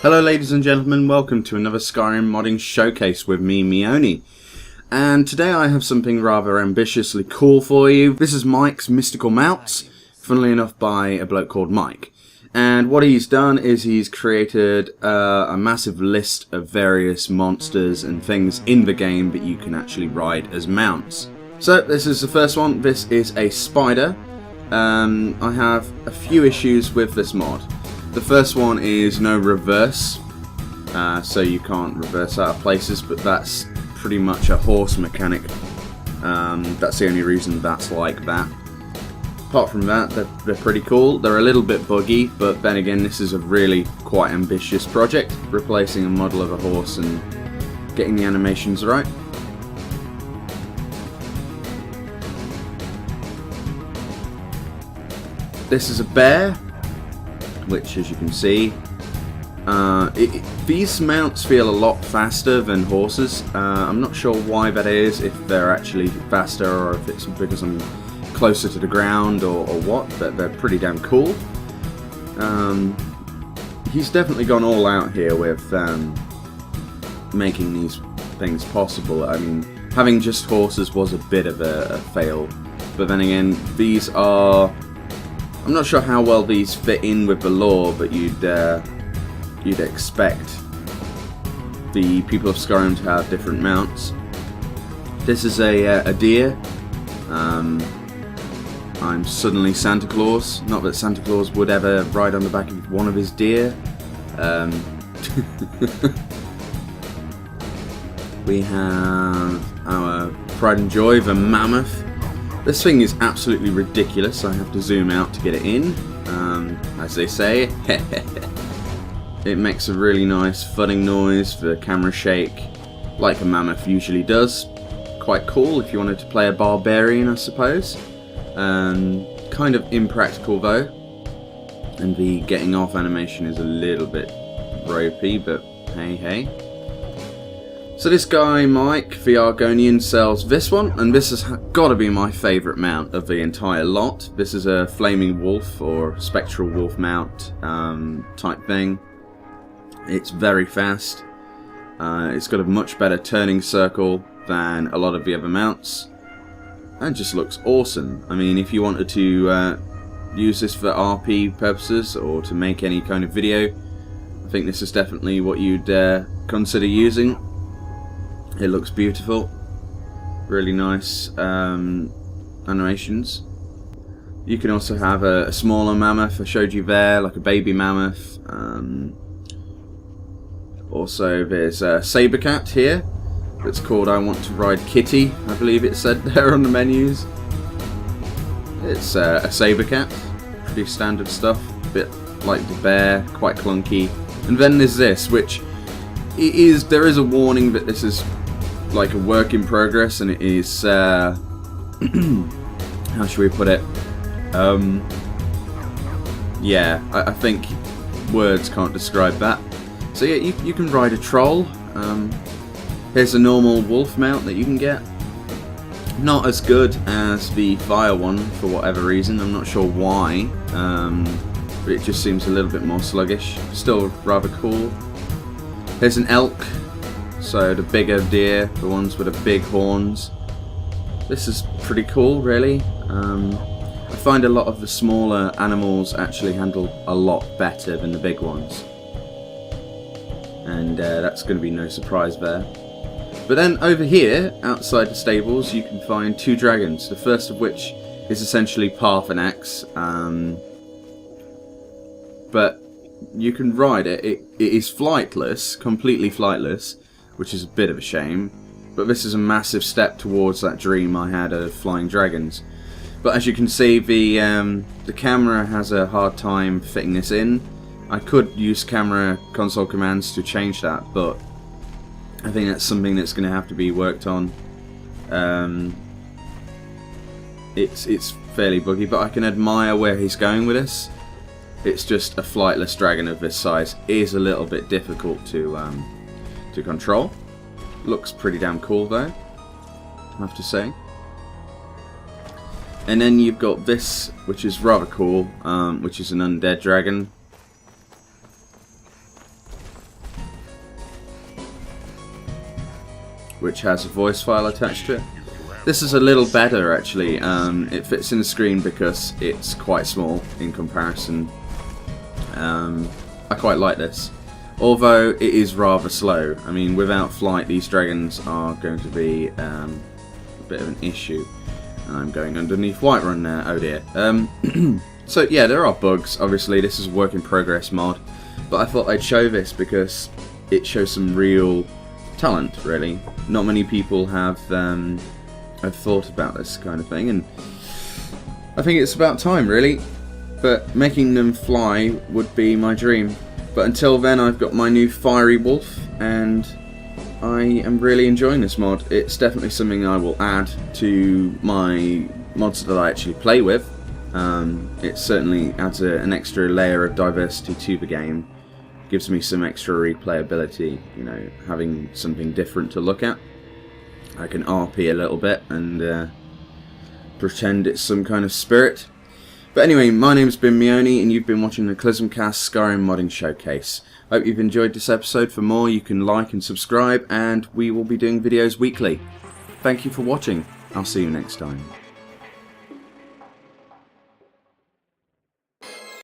Hello ladies and gentlemen, welcome to another Skyrim modding showcase with me, Meoni. And today I have something rather ambitiously cool for you. This is Mike's Mystical Mounts, funnily enough by a bloke called Mike. And what he's done is he's created a massive list of various monsters and things in the game that you can actually ride as mounts. So this is the first one. This is a spider. I have a few issues with this mod. The first one is no reverse, so you can't reverse out of places, but that's pretty much a horse mechanic. That's the only reason that's like that. Apart from that, they're pretty cool. They're a little bit buggy, but then again, this is a really quite ambitious project, replacing a model of a horse and getting the animations right. This is a bear, which, as you can see, these mounts feel a lot faster than horses. I'm not sure why that is, if they're actually faster or if it's because I'm closer to the ground or what, but they're pretty damn cool. He's definitely gone all out here with making these things possible. I mean, having just horses was a bit of a fail, but then again, these are... I'm not sure how well these fit in with the lore, but you'd expect the people of Skyrim to have different mounts. This is a deer. I'm suddenly Santa Claus. Not that Santa Claus would ever ride on the back of one of his deer. We have our pride and joy, the mammoth. This thing is absolutely ridiculous. I have to zoom out to get it in. As they say, it makes a really nice thudding noise for the camera shake, like a mammoth usually does. Quite cool if you wanted to play a barbarian, I suppose. Kind of impractical though, and the getting off animation is a little bit ropey, but hey hey. So this guy, Mike, the Argonian, sells this one, and this has got to be my favourite mount of the entire lot. This is a flaming wolf, or spectral wolf mount type thing. It's very fast. It's got a much better turning circle than a lot of the other mounts, and just looks awesome. I mean, if you wanted to use this for RP purposes, or to make any kind of video, I think this is definitely what you'd consider using. It looks beautiful, really nice animations. You can also have a smaller mammoth, I showed you there, like a baby mammoth. Also there's a saber cat here, that's called I Want to Ride Kitty, I believe it said there on the menus. It's a saber cat, pretty standard stuff, a bit like the bear, quite clunky. And then there's this, which there is a warning that this is like a work in progress, and it is how should we put it, yeah, I think words can't describe that. So yeah, you can ride a troll. Here's a normal wolf mount that you can get. Not as good as the fire one for whatever reason, I'm not sure why, but it just seems a little bit more sluggish. Still rather cool. Here's an elk. So the bigger deer, the ones with the big horns. This is pretty cool, really. I find a lot of the smaller animals actually handle a lot better than the big ones. And that's going to be no surprise there. But then over here, outside the stables, you can find two dragons. The first of which is essentially Parthenax. But you can ride it. It is flightless, completely flightless, which is a bit of a shame, but this is a massive step towards that dream I had of flying dragons. But as you can see, the camera has a hard time fitting this in. I could use camera console commands to change that, but I think that's something that's going to have to be worked on. It's fairly buggy, but I can admire where he's going with this. It's just a flightless dragon of this size is a little bit difficult to control. Looks pretty damn cool though, I have to say. And then you've got this, which is rather cool, which is an undead dragon. Which has a voice file attached to it. This is a little better actually. It fits in the screen because it's quite small in comparison. I quite like this. Although it is rather slow. I mean, without flight these dragons are going to be a bit of an issue. I'm going underneath Whiterun now, oh dear. So yeah, there are bugs, obviously this is a work in progress mod, but I thought I'd show this because it shows some real talent, really. Not many people have thought about this kind of thing, and I think it's about time, really. But making them fly would be my dream. But until then, I've got my new Fiery Wolf, and I am really enjoying this mod. It's definitely something I will add to my mods that I actually play with. It certainly adds an extra layer of diversity to the game. Gives me some extra replayability, you know, having something different to look at. I can RP a little bit and pretend it's some kind of spirit. But anyway, my name's been Meoni, and you've been watching the Clismcast Skyrim Modding Showcase. Hope you've enjoyed this episode. For more, you can like and subscribe, and we will be doing videos weekly. Thank you for watching. I'll see you next time.